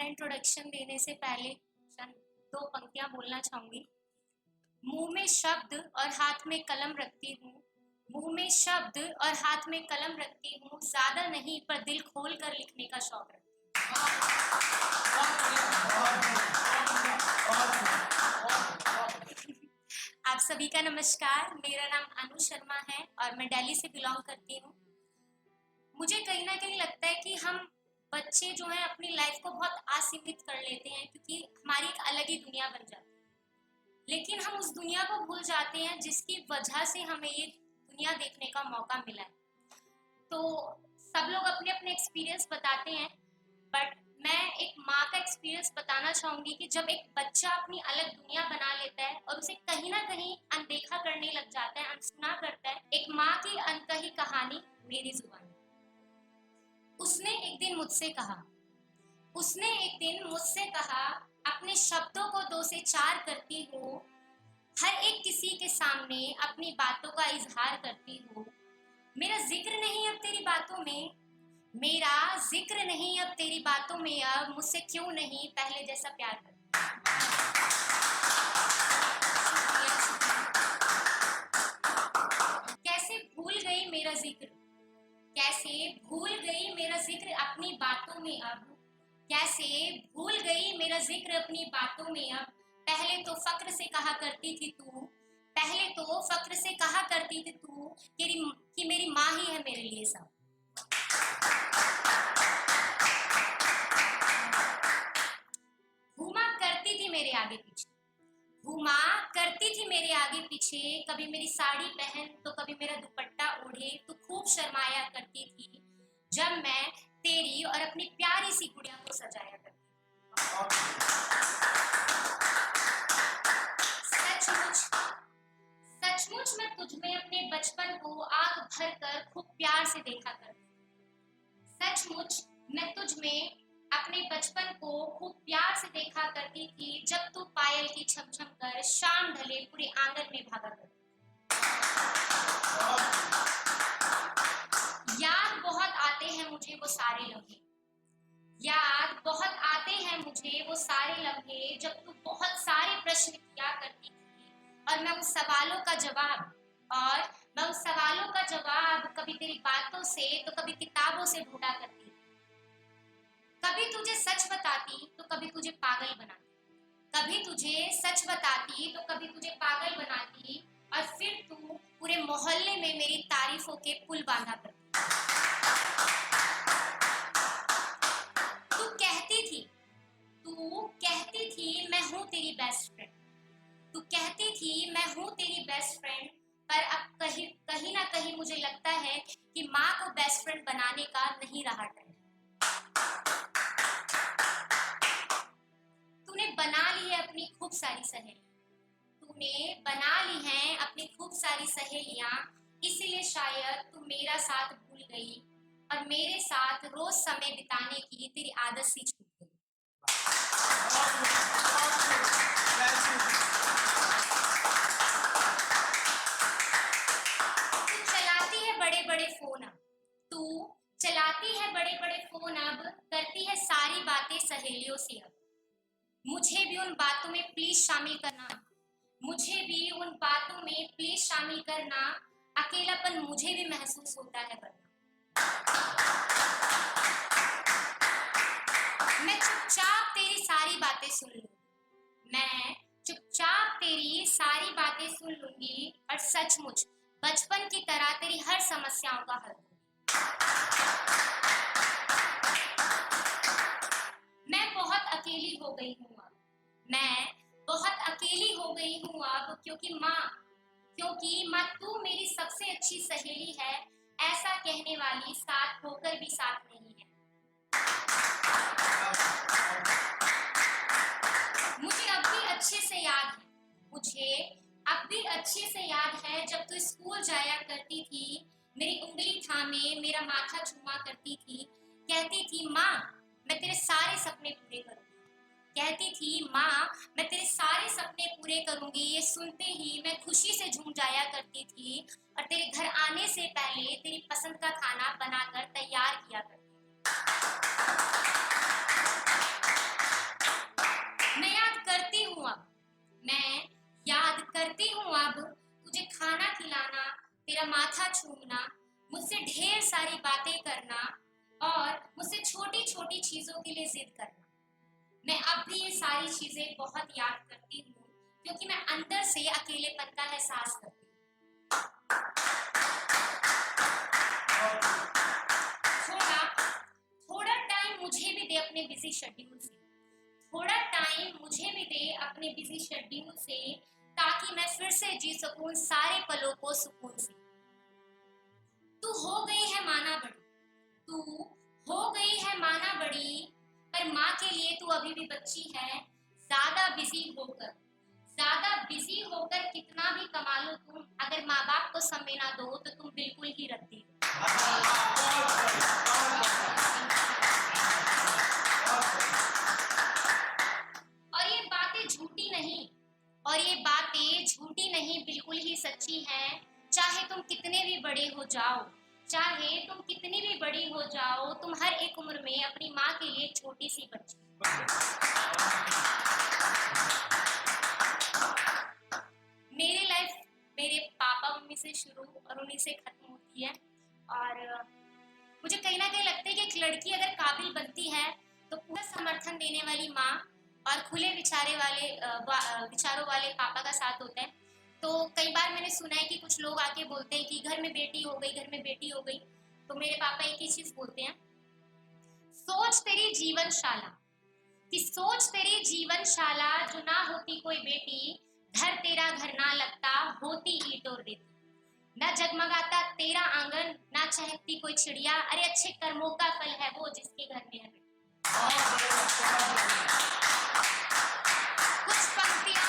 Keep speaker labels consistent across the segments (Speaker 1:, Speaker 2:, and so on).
Speaker 1: अपना इंट्रोडक्शन देने से पहले चंद दो पंक्तियां बोलना चाहूंगी। मुंह में शब्द और हाथ में कलम रखती हूँ, मुंह में शब्द और हाथ में कलम रखती हूँ, ज्यादा नहीं पर दिल खोल कर लिखने का शौक रखती हूँ। आप सभी का नमस्कार। मेरा नाम अनु शर्मा है और मैं दिल्ली से बिलोंग करती हूँ। मुझे कहीं ना कहीं लगता है कि हम बच्चे जो हैं अपनी लाइफ को बहुत असीमित कर लेते हैं, क्योंकि हमारी एक अलग ही दुनिया बन जाती है। लेकिन हम उस दुनिया को भूल जाते हैं जिसकी वजह से हमें ये दुनिया देखने का मौका मिला है। तो सब लोग अपने अपने एक्सपीरियंस बताते हैं, बट मैं एक माँ का एक्सपीरियंस बताना चाहूंगी कि जब एक बच्चा अपनी अलग दुनिया बना लेता है और उसे कहीं ना कहीं अनदेखा करने लग जाता है, अनसुना करता है, एक माँ की अनकही कहानी मेरी जुबानी। उसने एक दिन मुझसे कहा, अपने शब्दों को 2 से 4 करती हूँ, हर एक किसी के सामने अपनी बातों का इजहार करती हूँ। मेरा जिक्र नहीं अब तेरी बातों में, मेरा जिक्र नहीं अब तेरी बातों में, अब मुझसे क्यों नहीं पहले जैसा प्यार करती। कैसे भूल गई मेरा जिक्र, कैसे भूल गई मेरा जिक्र अपनी बातों में अब, कैसे भूल गई मेरा जिक्र अपनी बातों में अब। पहले तो फक्र से कहा करती थी तू, पहले तो फक्र से कहा करती थी तू कि मेरी माँ ही है मेरे लिए सब। घूमा करती थी मेरे आगे पीछे, घूमा करती थी मेरे आगे पीछे, कभी मेरी साड़ी पहन तो कभी मेरा दुपट्टा ओढ़े, तो खूब शर्माया करती थी जब मैं तेरी और अपनी प्यारी सी गुड़िया को सजाया करती। सचमुच मैं तुझमें अपने बचपन को आग भर कर खूब प्यार से देखा करती। सचमुच मैं तुझमें अपने बचपन को खूब प्यार से देखा करती थी, जब तू पायल की छमछम कर शाम ढले पूरे आंगन में भागा करती। याद बहुत आते हैं मुझे वो सारे लम्हे, याद बहुत आते हैं मुझे वो सारे लम्हे, जब तू बहुत सारे प्रश्न किया करती थी और मैं उस सवालों का जवाब कभी तेरी बातों से तो कभी किताबों से ढूंढा करती। कभी तुझे सच बताती तो कभी तुझे पागल बनाती, कभी तुझे सच बताती तो कभी तुझे पागल बनाती, और फिर तू पूरे मोहल्ले में मेरी तारीफों के पुल बांधा करती। तू कहती थी मैं हूँ तेरी बेस्ट फ्रेंड, तू कहती थी मैं हूँ तेरी बेस्ट फ्रेंड, पर अब कहीं ना कहीं मुझे लगता है कि माँ को बेस्ट फ्रेंड बनाने का नहीं रहा टाइम। तूने बना ली है अपनी खूब सारी सहेलियां, तूने बना ली हैं अपनी खूब सारी सहेलियां, इसीलिए शायद तू मेरा साथ भूल गई और मेरे साथ रोज समय बिताने की तेरी आदत सी छूट गई। तू चलाती है बड़े बड़े फोन अब, तू चलाती है बड़े बड़े फोन अब, करती है सारी बातें सहेलियों से अब। मुझे भी उन बातों में प्लीज शामिल करना, मुझे भी उन बातों में प्लीज शामिल करना, अकेलापन मुझे भी महसूस होता है वरना। मैं चुपचाप तेरी सारी बातें सुन लूंगी, मैं चुपचाप तेरी सारी बातें सुन लूंगी, और सचमुच बचपन की तरह तेरी हर समस्याओं का हल दूंगी। मैं बहुत अकेली हो गई हूँ अब, मैं बहुत अकेली हो गई हूँ अब, क्योंकि माँ तू मेरी सबसे अच्छी सहेली है, ऐसा कहने वाली साथ होकर भी साथ नहीं है। मुझे अब भी अच्छे से याद है जब तू स्कूल जाया करती थी, मेरी उंगली थामे मेरा माथा चूमा करती थी, कहती थी माँ मैं तेरे सारे सपने पूरे करूंगी, कहती थी माँ मैं तेरे सारे सपने पूरे करूंगी। ये सुनते ही मैं खुशी से झूम जाया करती थी और तेरे घर आने से पहले तेरी पसंद का खाना बनाकर तैयार किया करती थी। मैं याद करती हूँ अब तुझे खाना खिलाना, तेरा माथा चूमना, मुझसे ढेर सारी बातें करना और मुझसे छोटी छोटी चीजों के लिए जिद करना। मैं अब भी ये सारी चीजें बहुत याद करती हूँ क्योंकि मैं अंदर से अकेलेपन का एहसास करती हूँ। थोड़ा थोड़ा टाइम मुझे भी दे अपने बिजी शेड्यूल से, थोड़ा टाइम मुझे भी दे अपने बिजी शेड्यूल से, ताकि मैं फिर से जी सकूं सारे पलों को सुकून से। तू हो गई है माना बड़ी, तू हो गई है माना बड़ी, पर माँ के लिए तू अभी भी बच्ची है। ज्यादा बिजी होकर कितना भी कमा लो तुम, अगर माँ बाप को समय ना दो तो तुम बिल्कुल ही रद्दी हो। और ये बातें झूठी नहीं बिल्कुल ही सच्ची हैं। चाहे तुम कितने भी बड़े हो जाओ, चाहे तुम कितनी भी बड़ी हो जाओ, तुम हर एक उम्र में अपनी माँ के लिए छोटी सी बच्ची। मेरी लाइफ मेरे पापा मम्मी से शुरू और उन्हीं से खत्म होती है। और मुझे कहीं ना कहीं लगता है कि एक लड़की अगर काबिल बनती है तो पूरा समर्थन देने वाली माँ और खुले विचारों वाले पापा का साथ होता है। तो कई बार मैंने सुना है कि कुछ लोग आके बोलते हैं कि घर में बेटी हो गई, घर में बेटी हो गई। तो मेरे पापा एक ही चीज बोलते हैं, सोच तेरी जीवनशाला, कि सोच तेरी जीवनशाला, जो ना होती कोई बेटी, घर तेरा घर ना लगता, होती ईंट और रेती। न जगमगाता तेरा आंगन, ना चहकती कोई चिड़िया, अरे अच्छे कर्मों का फल है वो जिसके घर में है बेटी। कुछ पंक्तियां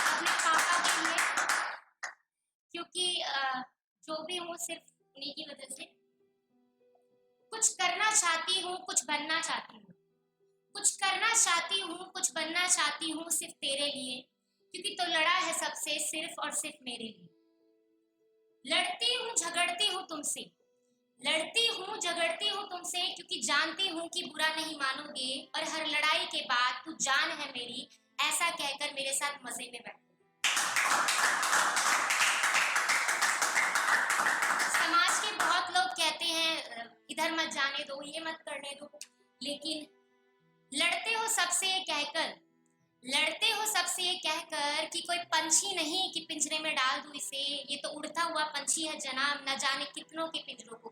Speaker 1: अपने पापा के लिए, क्योंकि जो भी हूँ सिर्फ उन्हीं की वजह से। कुछ करना चाहती हूँ, कुछ बनना चाहती हूँ, कुछ करना चाहती हूँ, कुछ बनना चाहती हूँ सिर्फ तेरे लिए, क्योंकि तो लड़ा है सबसे सिर्फ और सिर्फ मेरे लिए। लड़ती हूँ झगड़ती हूँ तुमसे, लड़ती हूँ झगड़ती हूँ तुमसे, क्योंकि जानती हूँ कि बुरा नहीं मानोगे, और हर लड़ाई के बाद तू जान है मेरी, ऐसा कहकर मेरे साथ मजे में बैठो। समाज के बहुत लोग कहते हैं इधर मत जाने दो, ये मत करने दो, लेकिन लड़ते हो सबसे ये कहकर, लड़ते हो सबसे ये कहकर कि कोई पंछी नहीं कि पिंजरे में डाल दूं इसे, ये तो उड़ता हुआ पंछी है जनाब, न जाने कितनों के पिंजरों को।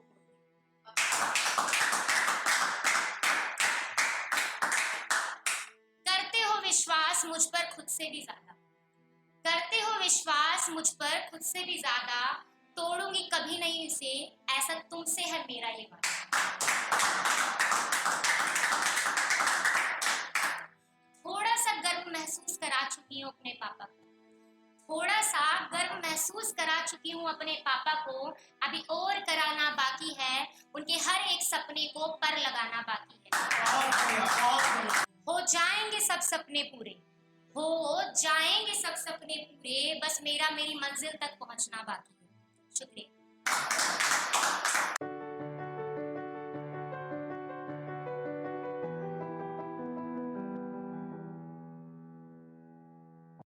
Speaker 1: करते हो विश्वास मुझ पर खुद से भी ज्यादा, करते हो विश्वास मुझ पर खुद से भी ज्यादा, तोड़ूंगी कभी नहीं इसे, ऐसा तुमसे है मेरा ये वादा। थोड़ा सा गर्व महसूस करा चुकी हूँ अपने पापा को, थोड़ा सा गर्व महसूस करा चुकी हूँ अपने पापा को, अभी और कराना बाकी है, उनके हर एक सपने को पर लगाना बाकी है। हो जाएंगे सब सपने पूरे, हो जाएंगे सब सपने पूरे, बस मेरी मंजिल तक पहुंचना बाकी है। शुक्रिया।